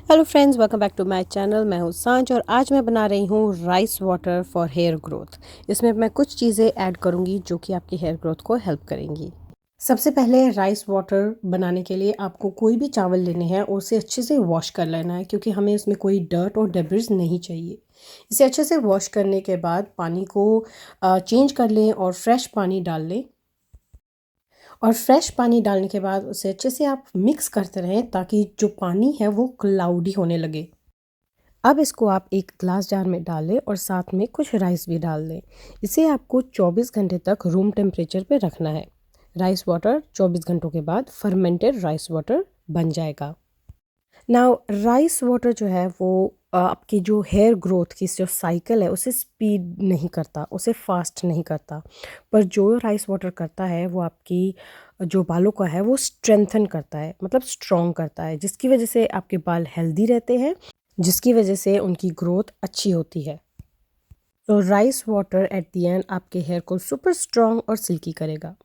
Hello friends, welcome back to my channel. मैं हूँ सांच और आज मैं बना रही हूँ rice water for hair growth. इसमें मैं कुछ चीज़ें ऐड करूँगी जो कि आपकी हेयर ग्रोथ को हेल्प करेंगी। सबसे पहले राइस वाटर बनाने के लिए आपको कोई भी चावल लेने हैं और उसे अच्छे से वॉश कर लेना है, क्योंकि हमें उसमें कोई डर्ट और डेब्रिस नहीं चाहिए। इसे अच्छे से वॉश करने के बाद पानी को चेंज कर लें और फ्रेश पानी डाल लें। और फ्रेश पानी डालने के बाद उसे अच्छे से आप मिक्स करते रहें ताकि जो पानी है वो क्लाउडी होने लगे। अब इसको आप एक ग्लास जार में डाल लें और साथ में कुछ राइस भी डाल दें। इसे आपको 24 घंटे तक रूम टेम्परेचर पे रखना है। राइस वाटर 24 घंटों के बाद फर्मेंटेड राइस वाटर बन जाएगा। नाउ राइस वाटर जो है वो आपकी जो हेयर ग्रोथ की जो साइकिल है उसे स्पीड नहीं करता, उसे फास्ट नहीं करता। पर जो राइस वाटर करता है वो आपकी जो बालों का है वो स्ट्रेंथन करता है, मतलब स्ट्रॉन्ग करता है, जिसकी वजह से आपके बाल हेल्दी रहते हैं, जिसकी वजह से उनकी ग्रोथ अच्छी होती है। तो rice water at the end आपके हेयर को सुपर स्ट्रॉन्ग और सिल्की करेगा।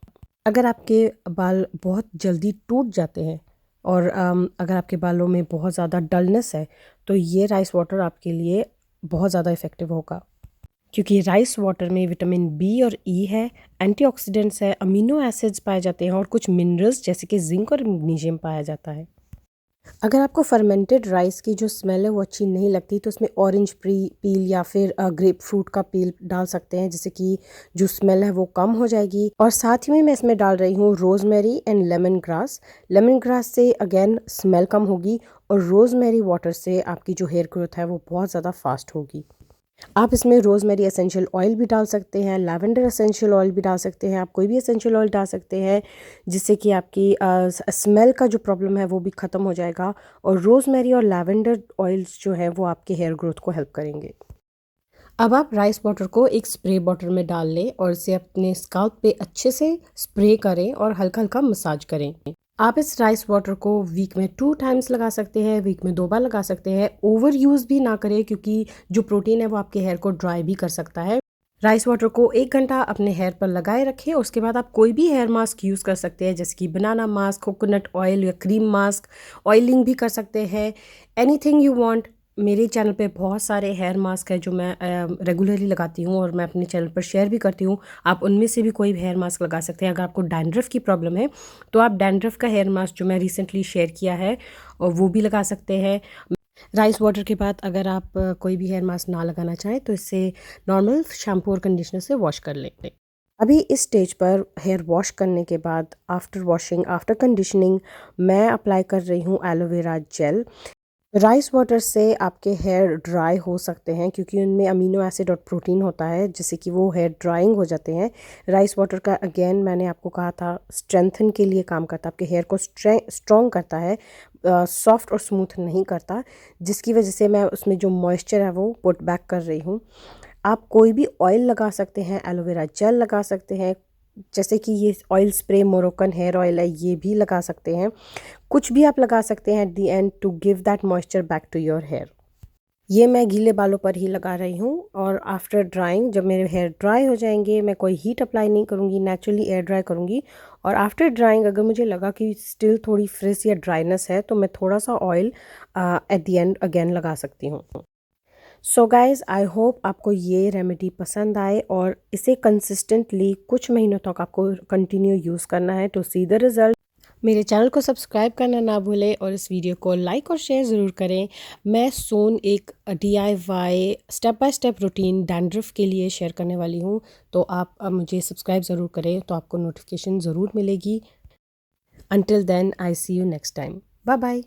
अगर आपके बाल बहुत जल्दी टूट जाते हैं और अगर आपके बालों में बहुत ज़्यादा डलनेस है तो ये राइस वाटर आपके लिए बहुत ज़्यादा इफ़ेक्टिव होगा, क्योंकि राइस वाटर में विटामिन बी और ई है, एंटीऑक्सीडेंट्स है, अमीनो एसिड्स पाए जाते हैं और कुछ मिनरल्स जैसे कि जिंक और मैग्नीशियम पाया जाता है। अगर आपको फर्मेंटेड राइस की जो स्मेल है वो अच्छी नहीं लगती तो उसमें ऑरेंज पील या फिर ग्रेप फ्रूट का पील डाल सकते हैं, जिससे कि जो स्मेल है वो कम हो जाएगी। और साथ ही में मैं इसमें डाल रही हूँ rosemary and lemon grass. Lemon grass से अगेन स्मेल कम होगी और रोज़मेरी वाटर से आपकी जो हेयर ग्रोथ है वो बहुत ज़्यादा फास्ट होगी। आप इसमें रोज़मेरी एसेंशियल ऑयल भी डाल सकते हैं, लैवेंडर एसेंशियल ऑयल भी डाल सकते हैं, आप कोई भी एसेंशियल ऑयल डाल सकते हैं, जिससे कि आपकी स्मेल का जो प्रॉब्लम है वो भी ख़त्म हो जाएगा। और रोज़मेरी और लैवेंडर ऑयल्स जो है वो आपके हेयर ग्रोथ को हेल्प करेंगे। अब आप राइस वाटर को एक स्प्रे बॉटल में डाल लें और इसे अपने स्काल्प पे अच्छे से स्प्रे करें और हल्का हल्का मसाज करें। आप इस राइस वाटर को वीक में 2 टाइम्स लगा सकते हैं, वीक में 2 बार लगा सकते हैं। ओवर यूज़ भी ना करें, क्योंकि जो प्रोटीन है वो आपके हेयर को ड्राई भी कर सकता है। राइस वाटर को 1 घंटा अपने हेयर पर लगाए रखें। उसके बाद आप कोई भी हेयर मास्क यूज़ कर सकते हैं, जैसे कि बनाना मास्क, कोकोनट ऑयल या क्रीम मास्क, ऑयलिंग भी कर सकते हैं, एनीथिंग यू वांट। मेरे चैनल पे बहुत सारे हेयर मास्क है जो मैं रेगुलरली लगाती हूँ और मैं अपने चैनल पर शेयर भी करती हूँ। आप उनमें से भी कोई भी हेयर मास्क लगा सकते हैं। अगर आपको डैंड्रफ की प्रॉब्लम है तो आप डैंड्रफ का हेयर मास्क जो मैं रिसेंटली शेयर किया है और वो भी लगा सकते हैं। राइस वाटर के बाद अगर आप कोई भी हेयर मास्क ना लगाना चाहें तो इससे नॉर्मल शैम्पू और कंडीशनर से वॉश कर लें। अभी इस स्टेज पर हेयर वॉश करने के बाद आफ्टर वॉशिंग, आफ्टर कंडीशनिंग, मैं अप्लाई कर रही हूँ एलोवेरा जेल। राइस वाटर से आपके हेयर ड्राई हो सकते हैं, क्योंकि उनमें अमीनो एसिड और प्रोटीन होता है, जिससे कि वो हेयर ड्राइंग हो जाते हैं। राइस वाटर का अगेन मैंने आपको कहा था स्ट्रेंथन के लिए काम करता है, आपके हेयर को स्ट्रॉन्ग करता है, सॉफ्ट और स्मूथ नहीं करता, जिसकी वजह से मैं उसमें जो मॉइस्चर है वो पुट बैक कर रही हूँ। आप कोई भी ऑयल लगा सकते हैं, एलोवेरा जेल लगा सकते हैं, जैसे कि ये ऑयल स्प्रे मोरोकन हेयर ऑयल है, ये भी लगा सकते हैं। कुछ भी आप लगा सकते हैं at the end to give that moisture back to your hair. ये मैं गीले बालों पर ही लगा रही हूँ और आफ्टर ड्राइंग, जब मेरे हेयर ड्राई हो जाएंगे, मैं कोई हीट अप्लाई नहीं करूँगी, नेचुरली एयर ड्राई करूँगी। और आफ्टर ड्राइंग अगर मुझे लगा कि स्टिल थोड़ी फ्रिज या ड्राइनेस है तो मैं थोड़ा सा oil eight the and again लगा सकती हूँ। सो गाइज़, आई होप आपको ये रेमेडी पसंद आए और इसे कंसिस्टेंटली कुछ महीनों तक आपको कंटिन्यू यूज़ करना है टू सी द रिजल्ट। मेरे चैनल को सब्सक्राइब करना ना भूलें और इस वीडियो को लाइक और शेयर ज़रूर करें। मैं सोन एक DIY step by step routine dandruff के लिए शेयर करने वाली हूँ, तो आप अब मुझे सब्सक्राइब ज़रूर करें तो आपको नोटिफिकेशन ज़रूर मिलेगी। Until then, I see you next time. Bye bye.